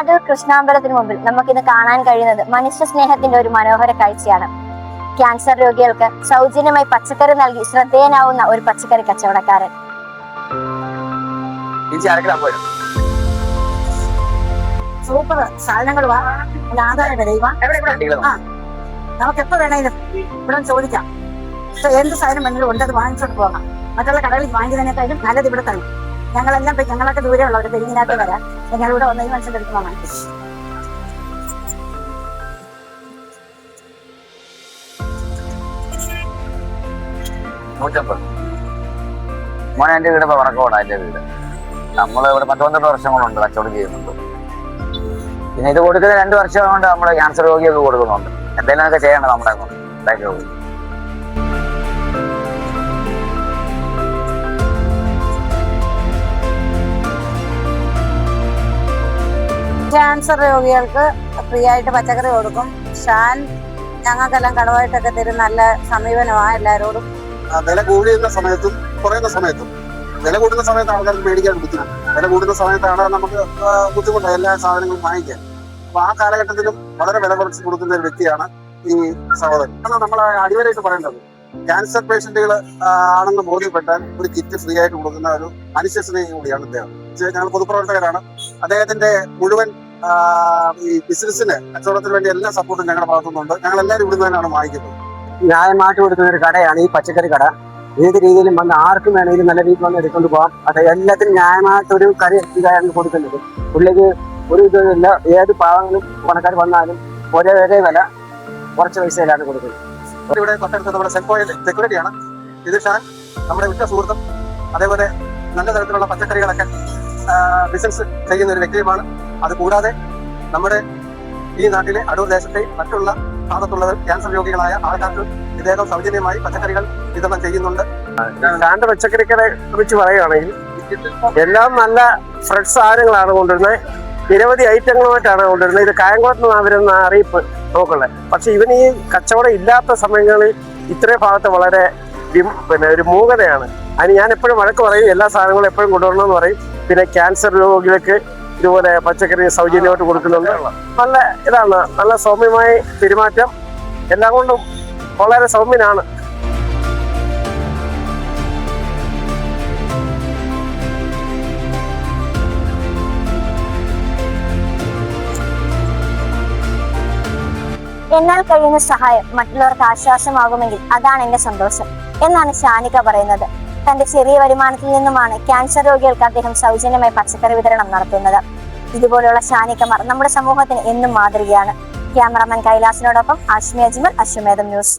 അടൂർ കൃഷ്ണാമ്പലത്തിന് മുമ്പിൽ നമുക്കിന്ന് കാണാൻ കഴിയുന്നത് മനുഷ്യ സ്നേഹത്തിന്റെ ഒരു മനോഹര കാഴ്ചയാണ്. ക്യാൻസർ രോഗികൾക്ക് സൗജന്യമായി പച്ചക്കറി നൽകി ശ്രദ്ധേയനാവുന്ന ഒരു പച്ചക്കറി കച്ചവടക്കാരൻ. സൂപ്പർ സാധനങ്ങൾ നമുക്ക് എപ്പോ വേണേലും ഇവിടെ ചോദിക്കാം. എന്ത് സാധനം വേണമെങ്കിലും ഉണ്ട്, അത് വാങ്ങിച്ചോണ്ട് പോകാം. മറ്റുള്ള കടകളിൽ വാങ്ങിക്കുന്നതിനേക്കാളും നല്ലത് ഇവിടെ തന്നെ. ഞങ്ങളൊക്കെ ദൂരെ ഉള്ളവർ പെരിഞ്ഞിനകത്ത് വരാം. ഞങ്ങളിവിടെ വന്ന ഈ മനുഷ്യന്റെ അടുത്ത് വാങ്ങാം. മോനെ എന്റെ വീട് വടക്കോടാ. എന്റെ വീട് നമ്മള് ഇവിടെ 12 വർഷങ്ങളുണ്ട് കച്ചവടം ചെയ്യുന്നുണ്ട്. പിന്നെ ഇത് കൊടുക്കുന്ന 2 വർഷം കൊണ്ട് നമ്മള് ക്യാൻസർ രോഗികൾക്ക് കൊടുക്കുന്നുണ്ട്. എന്തെങ്കിലുമൊക്കെ ചെയ്യണം നമ്മുടെ കൊണ്ട്. ക്യാൻസർ രോഗികൾക്ക് ഫ്രീ ആയിട്ട് പച്ചക്കറി കൊടുക്കും. ഷാൻ ഞങ്ങൾക്കെല്ലാം കടവായിട്ടൊക്കെ തരും. നല്ല സമീപനമാണ് എല്ലാവരോടും. വില കൂടുന്ന സമയത്തും കുറയുന്ന സമയത്തും. വില കൂടുന്ന സമയത്ത് ആൾക്കാർക്ക് മേടിക്കാൻ ബുദ്ധിമുട്ട്. വില കൂടുന്ന സമയത്താണ് നമുക്ക് ബുദ്ധിമുട്ടാണ് എല്ലാ സാധനങ്ങളും വാങ്ങിക്കാൻ. അപ്പൊ ആ കാലഘട്ടത്തിലും വളരെ വില കുറച്ച് കൊടുക്കുന്ന ഒരു വ്യക്തിയാണ് ഈ സഹോദരൻ. അതാണ് നമ്മൾ അടിവരായിട്ട് പറയേണ്ടത്. ക്യാൻസർ പേഷ്യന്റുകൾ ആണെന്ന് ബോധ്യപ്പെട്ടാൽ ഒരു കിറ്റ് ഫ്രീ ആയിട്ട് കൊടുക്കുന്ന ഒരു മനുഷ്യ സ്നേഹി കൂടിയാണ് അദ്ദേഹം. ഞങ്ങൾ പൊതുപ്രവർത്തകരാണ്. അദ്ദേഹത്തിന്റെ മുഴുവൻ ഈ ബിസിനസ്സിന് കച്ചവടത്തിന് വേണ്ടി എല്ലാ സപ്പോർട്ടും ഞങ്ങളുടെ ഭാഗത്തുനിന്നുണ്ട്. ഞങ്ങൾ എല്ലാവരും ഇവിടുന്ന് തന്നെയാണ് വാങ്ങിക്കുന്നത്. ന്യായമായിട്ട് കൊടുക്കുന്ന ഒരു കടയാണ് ഈ പച്ചക്കറി കട. ഏത് രീതിയിലും വന്ന് ആർക്കും വേണമെങ്കിലും നല്ല രീതിയിൽ വന്ന് എടുക്കൊണ്ട് പോകാം. അത് എല്ലാത്തിനും ന്യായമായിട്ടൊരു കറി ഇതാണ് കൊടുക്കുന്നത്. പുള്ളിക്ക് ഒരു ഇതില്ല. ഏത് പാവങ്ങളും പണക്കാർ വന്നാലും ഒരേ വില കുറച്ച് പൈസയിലാണ് കൊടുക്കുന്നത്. ഇവിടെ തൊട്ടടുത്ത് നമ്മുടെ സെൻപോയിന്റ് സെക്യൂരിറ്റിയാണ്. ഇത് ഷാൻ നമ്മുടെ ഉറ്റ സുഹൃത്തും അതേപോലെ നല്ല തരത്തിലുള്ള പച്ചക്കറികളൊക്കെ ബിസിനസ് ചെയ്യുന്ന ഒരു വ്യക്തിയുമാണ്. അതുകൂടാതെ നമ്മുടെ ഈ നാട്ടിലെ അടൂർ ദേശത്തെ മറ്റുള്ള ഭാഗത്തുള്ളവർ ക്യാൻസർ രോഗികളായ ആൾക്കാർക്ക് ഇദ്ദേഹം സൗജന്യമായി പച്ചക്കറികൾ വിതരണം ചെയ്യുന്നുണ്ട്. ഷാന്റെ പച്ചക്കറികളെ കുറിച്ച് പറയുകയാണെങ്കിൽ എല്ലാം നല്ല ഫ്രഷ് സാധനങ്ങളാണ് കൊണ്ടുവരുന്നത്. നിരവധി ഐറ്റങ്ങളുമായിട്ടാണ് കൊണ്ടുവരുന്നത്. ഇത് കായംകുളത്ത് നിന്ന് വരുന്ന അറിയിപ്പ് നോക്കുള്ളത്. പക്ഷെ ഇവന് ഈ കച്ചവടം ഇല്ലാത്ത സമയങ്ങളിൽ ഇത്രയും ഭാഗത്ത് വളരെ ഒരു മൂകതയാണ്. അതിന് ഞാൻ എപ്പോഴും വഴക്ക് പറയും, എല്ലാ സാധനങ്ങളും എപ്പോഴും കൊണ്ടുവരണമെന്ന് പറയും. പിന്നെ ക്യാൻസർ രോഗികൾക്ക് ഇതുപോലെ പച്ചക്കറി സൗജന്യമായിട്ട് കൊടുക്കുന്നുണ്ട്. നല്ല ഇതാണ്, നല്ല സൗമ്യമായ പെരുമാറ്റം, എല്ലാം കൊണ്ടും വളരെ സൗമ്യനാണ്. എന്നാൽ കഴിയുന്ന സഹായം മറ്റുള്ളവർക്ക് ആശ്വാസമാകുമെങ്കിൽ അതാണ് എന്റെ സന്തോഷം എന്നാണ് ഷാനിക പറയുന്നത്. തന്റെ ചെറിയ വരുമാനത്തിൽ നിന്നുമാണ് ക്യാൻസർ രോഗികൾക്ക് അദ്ദേഹം സൗജന്യമായി പച്ചക്കറി വിതരണം നടത്തുന്നത്. ഇതുപോലുള്ള ഷാനികമാർ നമ്മുടെ സമൂഹത്തിന് എന്നും മാതൃകയാണ്. ക്യാമറാമാൻ കൈലാസിനോടൊപ്പം ആശ്മി അജ്മൽ, അശ്വമേധം ന്യൂസ്.